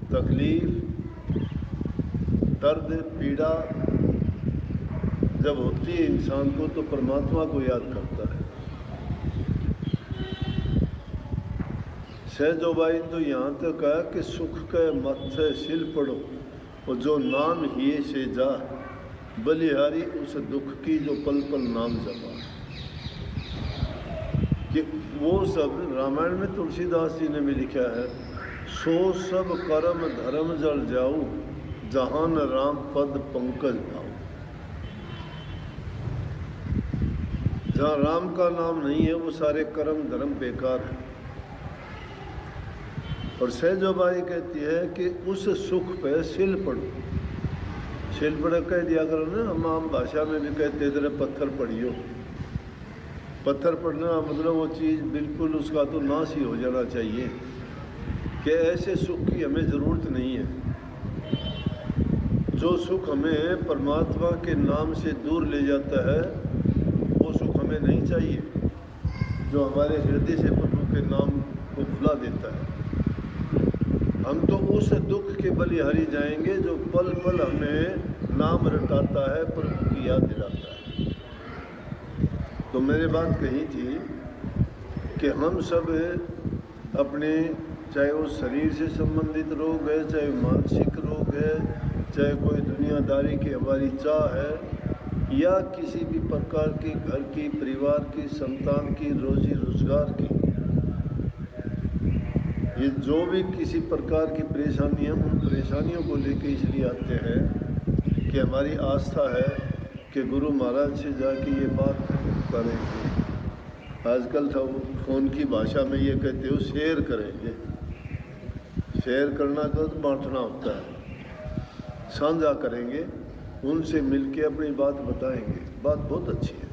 تکلیف، درد، پیڑا جب ہوتی ہے انسان کو تو پرماتما کو یاد کرتا ہے۔ سہجو بائی تو یہاں تک کہا کہ سکھ کے متھے سل پڑو اور جو نام ہی سے جا، بلیہاری اس دکھ کی جو پل پل نام جپا۔ کہ وہ سب رامائن میں تلسی داس جی نے بھی لکھا ہے، سو سب کرم دھرم جل جاؤ، جہان رام پد پنکج پاؤ۔ جہاں رام کا نام نہیں ہے وہ سارے کرم دھرم بیکار ہیں۔ اور سہجو بائی کہتی ہے کہ اس سکھ پہ سل پڑو۔ سل پڑا کہہ دیا کرو نا، ہم عام بھاشا میں بھی کہتے ادھر پتھر پڑیو۔ پتھر پڑنا مطلب وہ چیز بالکل اس کا تو ناش ہی ہو جانا چاہیے، کہ ایسے سکھ کی ہمیں ضرورت نہیں ہے۔ جو سکھ ہمیں پرماتما کے نام سے دور لے جاتا ہے وہ سکھ ہمیں نہیں چاہیے، جو ہمارے ہردے سے پربھو کے نام کو بھلا دیتا ہے۔ ہم تو اس دکھ کے بلیہاری جائیں گے جو پل پل ہمیں نام رٹاتا ہے، پربھو کی یاد دلاتا ہے۔ تو میں نے بات کہی تھی کہ ہم سب اپنے، چاہے وہ شریر سے سمبندھت روگ ہے، چاہے مانسک روگ ہے، چاہے کوئی دنیا داری کی ہماری چاہ ہے، یا کسی بھی پرکار کی گھر کی، پریوار کی، سنتان کی، روزی روزگار کی، یہ جو بھی کسی پرکار کی پریشانی ہے، ان پریشانیوں کو لے کے اس لیے آتے ہیں کہ ہماری آستھا ہے کہ گرو مہاراج سے جا کے یہ بات کریں گے۔ آج کل تھا وہ فون کی بھاشا میں یہ کہتے ہو شیئر کریں گے۔ شیئر کرنا تو بانٹنا ہوتا ہے، سانجھا کریں گے، ان سے مل کے اپنی بات بتائیں گے۔ بات بہت اچھی ہے،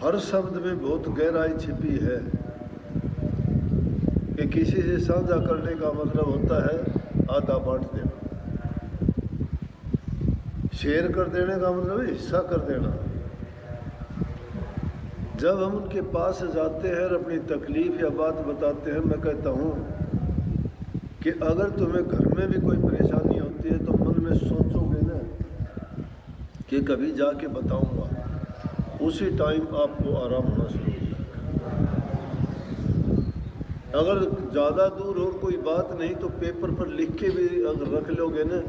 ہر شبد میں بہت گہرائی چھپی ہے، کہ کسی سے سانجھا کرنے کا مطلب ہوتا ہے آدھا بانٹ دینا، شیئر کر دینے کا مطلب ہے حصہ کر دینا۔ جب ہم ان کے پاس جاتے ہیں اور اپنی تکلیف یا بات بتاتے ہیں، میں کہتا ہوں کہ اگر تمہیں گھر میں بھی کوئی پریشانی ہوتی ہے تو من میں سوچو گے نا کہ کبھی جا کے بتاؤں گا، اسی ٹائم آپ کو آرام ہونا شروع ہو جائے گا۔ اگر زیادہ دور اور کوئی بات نہیں تو پیپر پر لکھ کے بھی اگر رکھ لو گے نا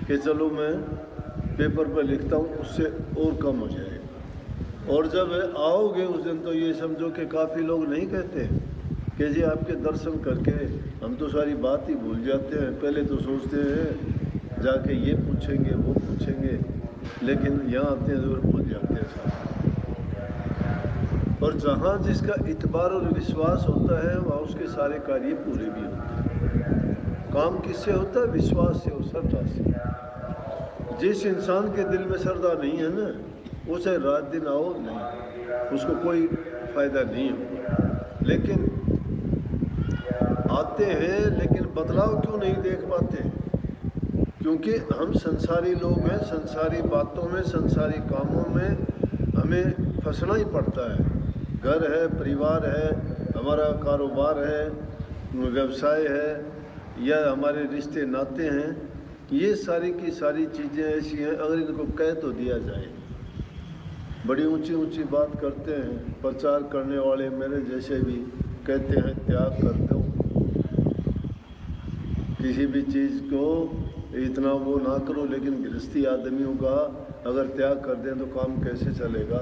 کہ چلو میں پیپر پر لکھتا ہوں، اس سے اور کم ہو جائے گا۔ اور جب آؤ گے اس دن تو یہ سمجھو کہ کافی لوگ نہیں کہتے کہ جی آپ کے درشن کر کے ہم تو ساری بات ہی بھول جاتے ہیں، پہلے تو سوچتے ہیں جا کے یہ پوچھیں گے وہ پوچھیں گے، لیکن یہاں آتے ہیں ضرور بھول جاتے ہیں سب۔ اور جہاں جس کا اعتبار اور وشواس ہوتا ہے وہاں اس کے سارے کاریہ پورے بھی ہوتے ہیں۔ کام کس سے ہوتا ہے؟ وشواس سے اور شردھا سے۔ جس انسان کے دل میں شردھا نہیں ہے نا، وہ چاہے رات دن آؤ نہیں، اس کو کوئی فائدہ نہیں ہوگا۔ لیکن آتے ہیں لیکن بدلاؤ کیوں نہیں دیکھ پاتے؟ کیونکہ ہم سنساری لوگ ہیں، سنساری باتوں میں، سنساری کاموں میں ہمیں پھنسنا ہی پڑتا ہے۔ گھر ہے، پریوار ہے، ہمارا کاروبار ہے، ویوسائے ہے، یا ہمارے رشتے ناتے ہیں، یہ ساری کی ساری چیزیں ایسی ہیں اگر ان کو کہہ تو دیا جائے۔ بڑی اونچی اونچی بات کرتے ہیں پرچار کرنے والے، میرے جیسے بھی کہتے ہیں تیاگ کر دو، کسی بھی چیز کو اتنا وہ نہ کرو، لیکن گرہستی آدمیوں کا اگر تیاگ کر دیں تو کام کیسے چلے گا؟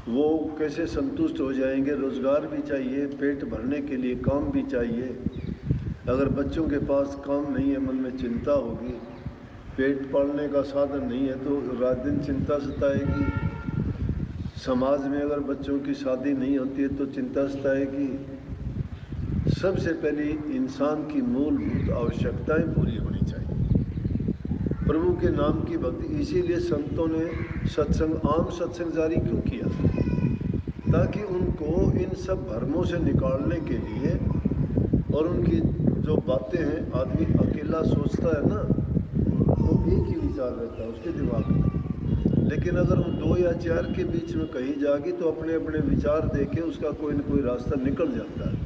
وہ کیسے سنتشٹ ہو جائیں گے؟ روزگار بھی چاہیے، پیٹ بھرنے کے لیے کام بھی چاہیے۔ اگر بچوں کے پاس کام نہیں ہے من میں چنتا ہوگی، پیٹ پالنے کا سادھن نہیں ہے تو رات دن چنتا ستائے گی۔ سماج میں اگر بچوں کی شادی نہیں ہوتی ہے تو چنتا ستائے گی۔ سب سے پہلی انسان کی مول بھوت آوشکتائیں پوری ہونی چاہیے، پربھو کے نام کی بھکتی۔ اسی لیے سنتوں نے ستسنگ، عام ستسنگ جاری کیوں کیا؟ تاکہ ان کو ان سب بھرموں سے نکالنے کے لیے، اور ان کی جو باتیں ہیں، آدمی اکیلا سوچتا ہے نا تو ایک ہی وچار رہتا ہے اس کے دماغ میں، لیکن اگر وہ دو یا چار کے بیچ میں کہیں جاگی تو اپنے اپنے وچار دے کے اس کا کوئی نہ کوئی راستہ نکل جاتا ہے۔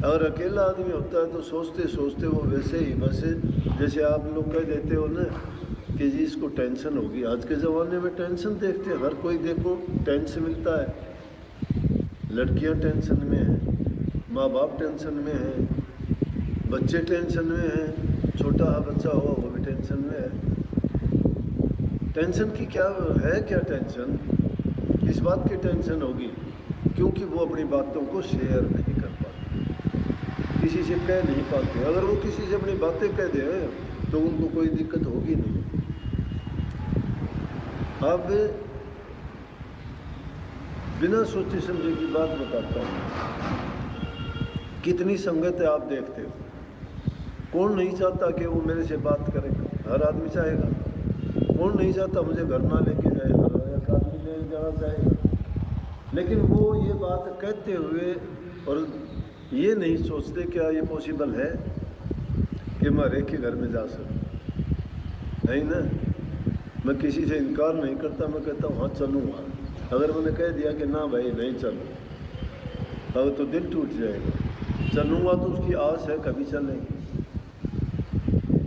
اگر اکیلا آدمی ہوتا ہے تو سوچتے سوچتے وہ ویسے ہی بس جیسے آپ لوگ کہہ دیتے ہو نا کہ جی اس کو ٹینشن ہوگی. آج کے زمانے میں ٹینشن دیکھتے ہیں, ہر کوئی دیکھو ٹینشن ملتا ہے. لڑکیاں ٹینشن میں ہیں, ماں باپ ٹینشن میں ہیں, بچے ٹینشن میں ہیں, چھوٹا بچہ ہوا وہ بھی ٹینشن میں ہے. ٹینشن کی کیا ہے, کیا ٹینشن اس بات کی ٹینشن ہوگی کیونکہ وہ اپنی باتوں کو شیئر نہیں کر پاتے, کسی سے کہہ نہیں پاتے. اگر وہ کسی سے اپنی باتیں کہہ دیں تو ان کو کوئی دقت ہوگی نہیں. اب بنا سوچے سمجھے کی بات بتاتا ہوں. کتنی سنگت ہے آپ دیکھتے ہو, کون نہیں چاہتا کہ وہ میرے سے بات کرے گا؟ ہر آدمی چاہے گا. کون نہیں چاہتا مجھے گھر نہ لے کے جائے؟ ہر آدمی لے جانا چاہے گا. لیکن وہ یہ بات کہتے ہوئے اور یہ نہیں سوچتے کیا یہ پاسبل ہے کہ میں ہر ایک کے گھر میں جا سکوں؟ نہیں نا. میں کسی سے انکار نہیں کرتا, میں کہتا ہوں ہاں چلوں گا. اگر میں نے کہہ دیا کہ نہ بھائی نہیں چلوں اب تو دل ٹوٹ جائے گا. چلوں گا تو اس کی آس ہے کبھی چلیں گے.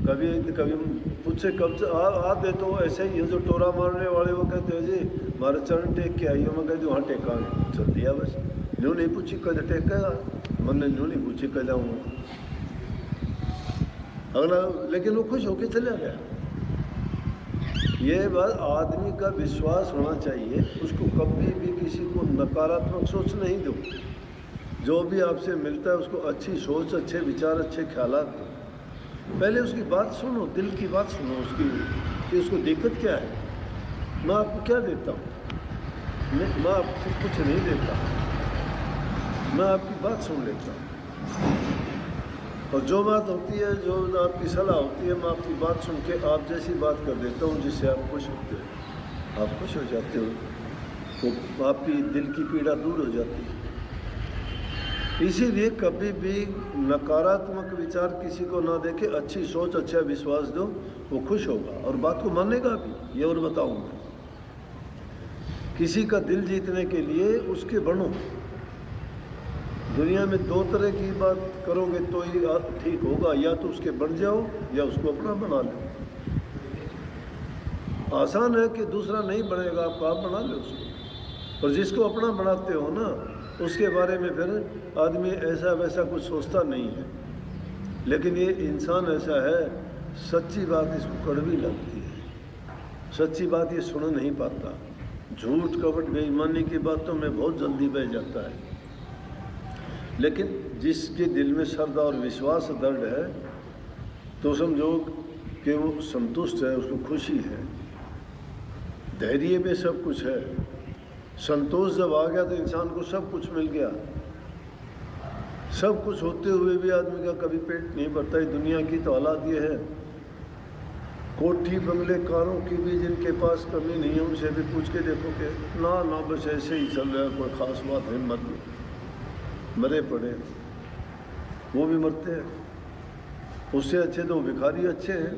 کبھی پوچھے کب آ دے تو ایسے ہی ہے جو ٹورا مارنے والے وہ کہتے ہیں جی ہمارے چرن ٹیک کے آئیے. میں کہتی ہوں ہاں ٹیکا گے. چل دیا بس. یوں نہیں پوچھی کدھر ٹیکا گا, میں نے یوں نہیں پوچھی کدھر جاؤں گا. اگلا لیکن وہ خوش ہو کے چلا گیا. یہ بات آدمی کا وشواس ہونا چاہیے. اس کو کبھی بھی کسی کو نکاراتمک سوچ نہیں دو. جو بھی آپ سے ملتا ہے اس کو اچھی سوچ, اچھے وچار, اچھے خیالات دو. پہلے اس کی بات سنو, دل کی بات سنو اس کی کہ اس کو دقت کیا ہے. میں آپ کو کیا دیتا ہوں؟ میں آپ کو کچھ نہیں دیتا, میں آپ کی بات سن لیتا ہوں. اور جو بات ہوتی ہے, جو آپ کی صلاح ہوتی ہے, میں آپ کی بات سن کے آپ جیسی بات کر دیتا ہوں جس سے آپ خوش ہوتے ہیں. آپ خوش ہو جاتے ہو تو آپ کی دل کی پیڑا دور ہو جاتی ہے. اسی لیے کبھی بھی نکاراتمک وچار کسی کو نہ دے کے اچھی سوچ, اچھا وشواس دو. وہ خوش ہوگا اور بات کو مانے گا بھی. یہ اور بتاؤں گا, کسی کا دل جیتنے کے لیے اس کے بنو. دنیا میں دو طرح کی بات کرو گے تو ہی ٹھیک ہوگا, یا تو اس کے بن جاؤ یا اس کو اپنا بنا لو. آسان ہے کہ دوسرا نہیں بنے گا آپ بنا لو اس کو. اور جس کو اپنا بناتے ہو نا اس کے بارے میں پھر آدمی ایسا ویسا کچھ سوچتا نہیں ہے. لیکن یہ انسان ایسا ہے, سچی بات اس کو کڑوی لگتی ہے. سچی بات یہ سن نہیں پاتا. جھوٹ کپٹ بے ایمانی کی باتوں میں بہت جلدی بہہ جاتا ہے. لیکن جس کے دل میں شردا اور وشواس درد ہے تو سمجھو کہ وہ سنتشٹ ہے, اس کو خوشی ہے, دھیریے میں سب کچھ ہے. سنتوش جب آ گیا تو انسان کو سب کچھ مل گیا. سب کچھ ہوتے ہوئے بھی آدمی کا کبھی پیٹ نہیں بھرتا. دنیا کی تو حالات یہ ہے, کوٹھی بنگلے کاروں کی بھی جن کے پاس کمی نہیں ہے ان سے بھی پوچھ کے دیکھو کہ نہ بس ایسے ہی چل رہا ہے, کوئی خاص بات ہے, مرے پڑے. وہ بھی مرتے ہیں. اس سے اچھے تو بھکاری اچھے ہیں,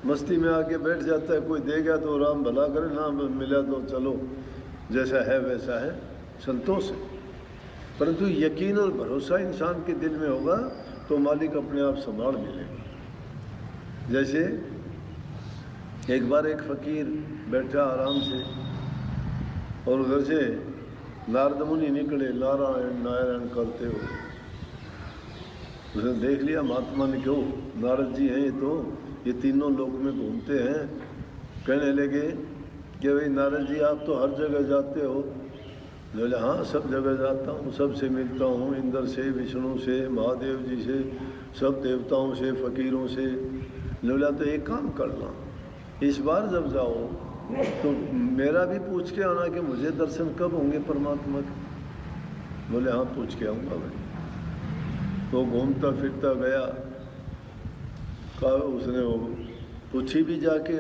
مستی میں آ کے بیٹھ جاتا ہے. کوئی دے گا تو رام بھلا کرے, نہ ملا تو چلو جیسا ہے ویسا ہے, سنتوش ہے. پرنتو یقین اور بھروسہ انسان کے دل میں ہوگا تو مالک اپنے آپ سنبھال ملے گا. جیسے ایک بار ایک فقیر بیٹھا آرام سے اور ادھر سے نارد منی نکلے نارائن نارائن کرتے ہوئے. اس نے دیکھ لیا مہاتما نے, کیوں نارد جی ہیں یہ تو, یہ تینوں لوک میں گھومتے ہیں. کہنے لگے کہ بھائی نارد جی آپ تو ہر جگہ جاتے ہو. بولے ہاں سب جگہ جاتا ہوں, سب سے ملتا ہوں, اندر سے, وشنو سے, مہادیو جی سے, سب دیوتاؤں سے, فقیروں سے. بولا تو ایک کام کرنا, اس بار جب جاؤ تو میرا بھی پوچھ کے آنا کہ مجھے درشن کب ہوں گے پرماتما کے. بولے ہاں پوچھ کے آؤں گا بھائی. وہ گھومتا پھرتا گیا, اس نے وہ پوچھی بھی جا کے.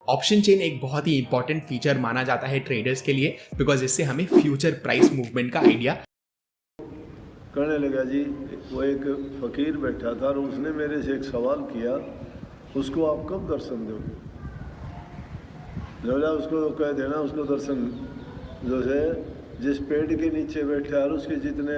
آپشن چین ایک بہت ہی امپورٹنٹ فیچر مانا جاتا ہے ٹریڈرز کے لیے, بیکاز اس سے ہمیں فیوچر پرائس موومنٹ کا آئیڈیا. کرنے لگا جی, وہ ایک فقیر بیٹھا تھا اور اس نے میرے سے ایک سوال کیا, اس کو آپ کب درشن دو گے؟ اس کو کہہ دینا اس کو درشن جو ہے جس پیڑ کے نیچے بیٹھا اور اس کے جتنے